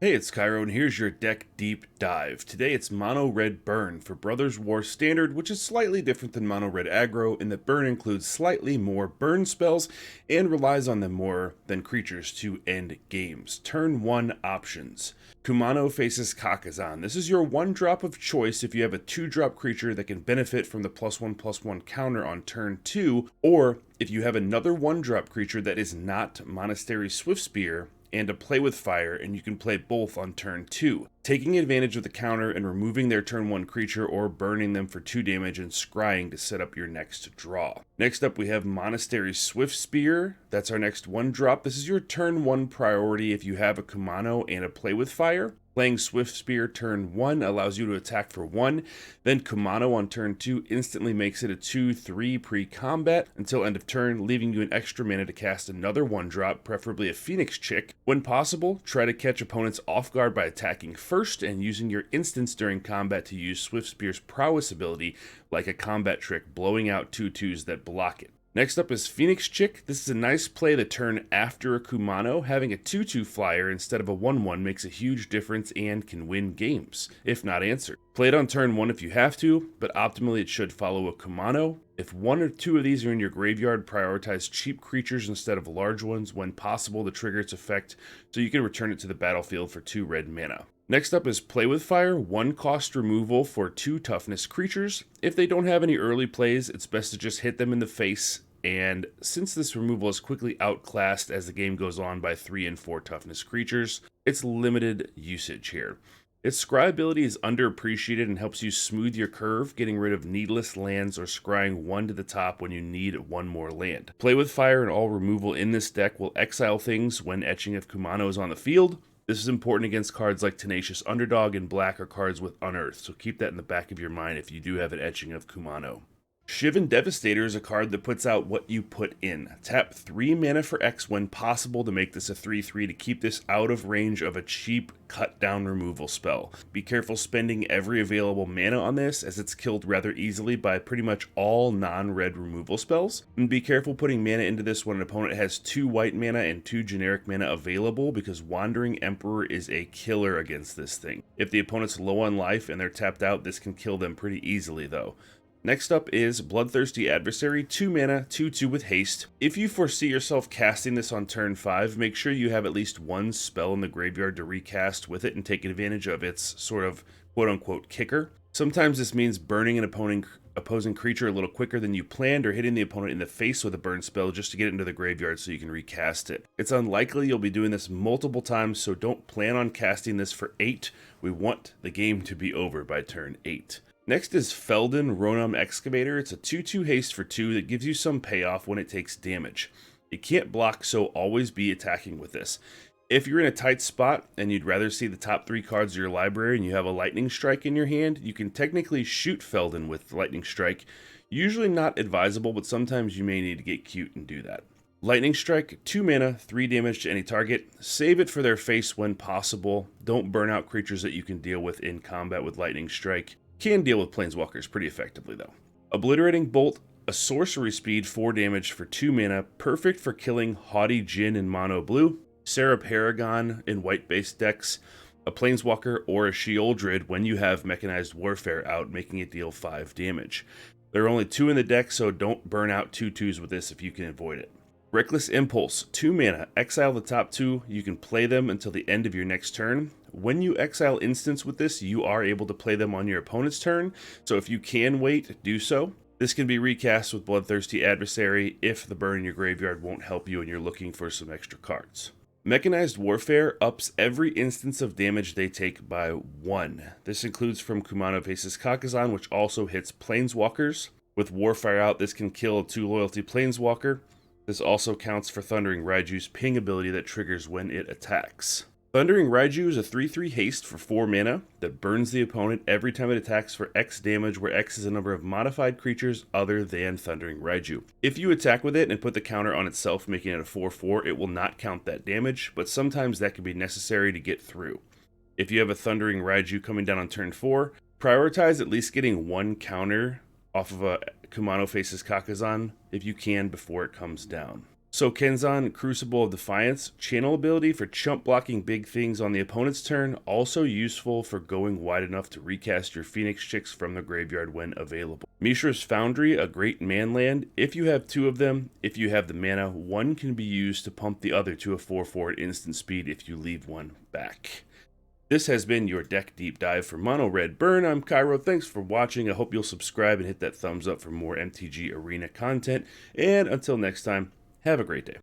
Hey, it's Cairo, and here's your deck deep dive. Today it's Mono Red Burn for Brothers War Standard, which is slightly different than Mono Red Aggro in that Burn includes slightly more burn spells and relies on them more than creatures to end games. Turn 1 options. Kumano faces Kakazan. This is your 1-drop of choice if you have a 2-drop creature that can benefit from the +1/+1 counter on turn 2, or if you have another 1-drop creature that is not Monastery Swiftspear and a Play with Fire, and you can play both on turn 2, taking advantage of the counter and removing their turn 1 creature or burning them for 2 damage and scrying to set up your next draw. Next up we have Monastery Swiftspear. That's our next 1-drop. This is your turn 1 priority if you have a Kumano and a Play with Fire. Playing Swiftspear turn 1 allows you to attack for 1, then Kumano on turn 2 instantly makes it a 2/3 pre-combat until end of turn, leaving you an extra mana to cast another 1-drop, preferably a Phoenix Chick. When possible, try to catch opponents off guard by attacking first and using your instants during combat to use Swiftspear's prowess ability like a combat trick, blowing out 2/2s that block it. Next up is Phoenix Chick. This is a nice play the turn after a Kumano. Having a 2/2 flyer instead of a 1/1 makes a huge difference and can win games, if not answered. Play it on turn 1 if you have to, but optimally it should follow a Kumano. If 1 or 2 of these are in your graveyard, prioritize cheap creatures instead of large ones when possible to trigger its effect, so you can return it to the battlefield for 2 red mana. Next up is Play with Fire, 1 cost removal for 2 toughness creatures. If they don't have any early plays, it's best to just hit them in the face, and since this removal is quickly outclassed as the game goes on by 3 and 4 toughness creatures, it's limited usage here. Its scry ability is underappreciated and helps you smooth your curve, getting rid of needless lands or scrying 1 to the top when you need 1 more land. Play with Fire and all removal in this deck will exile things when etching of Kumano is on the field. This is important against cards like Tenacious Underdog and black or cards with Unearth, so keep that in the back of your mind if you do have an etching of Kumano. Shivan Devastator is a card that puts out what you put in. Tap 3 mana for X when possible to make this a 3/3 to keep this out of range of a cheap cut down removal spell. Be careful spending every available mana on this, as it's killed rather easily by pretty much all non-red removal spells. And be careful putting mana into this when an opponent has 2 white mana and 2 generic mana available, because Wandering Emperor is a killer against this thing. If the opponent's low on life and they're tapped out, this can kill them pretty easily though. Next up is Bloodthirsty Adversary, 2 mana, 2/2 with haste. If you foresee yourself casting this on turn 5, make sure you have at least 1 spell in the graveyard to recast with it and take advantage of its sort of quote-unquote kicker. Sometimes this means burning an opposing creature a little quicker than you planned, or hitting the opponent in the face with a burn spell just to get it into the graveyard so you can recast it. It's unlikely you'll be doing this multiple times, so don't plan on casting this for 8. We want the game to be over by turn 8. Next is Felden Ronum Excavator. It's a 2/2 haste for 2 that gives you some payoff when it takes damage. It can't block, so always be attacking with this. If you're in a tight spot and you'd rather see the top 3 cards of your library and you have a Lightning Strike in your hand, you can technically shoot Felden with Lightning Strike. Usually not advisable, but sometimes you may need to get cute and do that. Lightning Strike, 2 mana, 3 damage to any target. Save it for their face when possible. Don't burn out creatures that you can deal with in combat with Lightning Strike. Can deal with Planeswalkers pretty effectively though. Obliterating Bolt, a sorcery speed, 4 damage for 2 mana, perfect for killing Haughty Djinn in mono blue, Sarah Paragon in white-based decks, a Planeswalker, or a Sheoldred when you have Mechanized Warfare out, making it deal 5 damage. There are only 2 in the deck, so don't burn out 2/2s with this if you can avoid it. Reckless Impulse, 2 mana, exile the top 2, you can play them until the end of your next turn. When you exile instants with this, you are able to play them on your opponent's turn, so if you can wait, do so. This can be recast with Bloodthirsty Adversary if the burn in your graveyard won't help you and you're looking for some extra cards. Mechanized Warfare ups every instance of damage they take by 1. This includes from Kumano faces Kakazan, which also hits Planeswalkers. With Warfare out, this can kill a 2 loyalty Planeswalker. This also counts for Thundering Raiju's ping ability that triggers when it attacks. Thundering Raiju is a 3/3 haste for 4 mana that burns the opponent every time it attacks for X damage, where X is a number of modified creatures other than Thundering Raiju. If you attack with it and put the counter on itself, making it a 4/4, it will not count that damage, but sometimes that can be necessary to get through. If you have a Thundering Raiju coming down on turn 4, prioritize at least getting 1 counter off of a Kumano faces Kakazan if you can before it comes down. So Kenzan, Crucible of Defiance, channel ability for chump blocking big things on the opponent's turn, also useful for going wide enough to recast your Phoenix Chicks from the graveyard when available. Mishra's Foundry, a great man land. If you have two of them, if you have the mana, one can be used to pump the other to a 4/4 at instant speed if you leave one back. This has been your deck deep dive for Mono Red Burn. I'm Cairo. Thanks for watching. I hope you'll subscribe and hit that thumbs up for more MTG Arena content. And until next time, have a great day.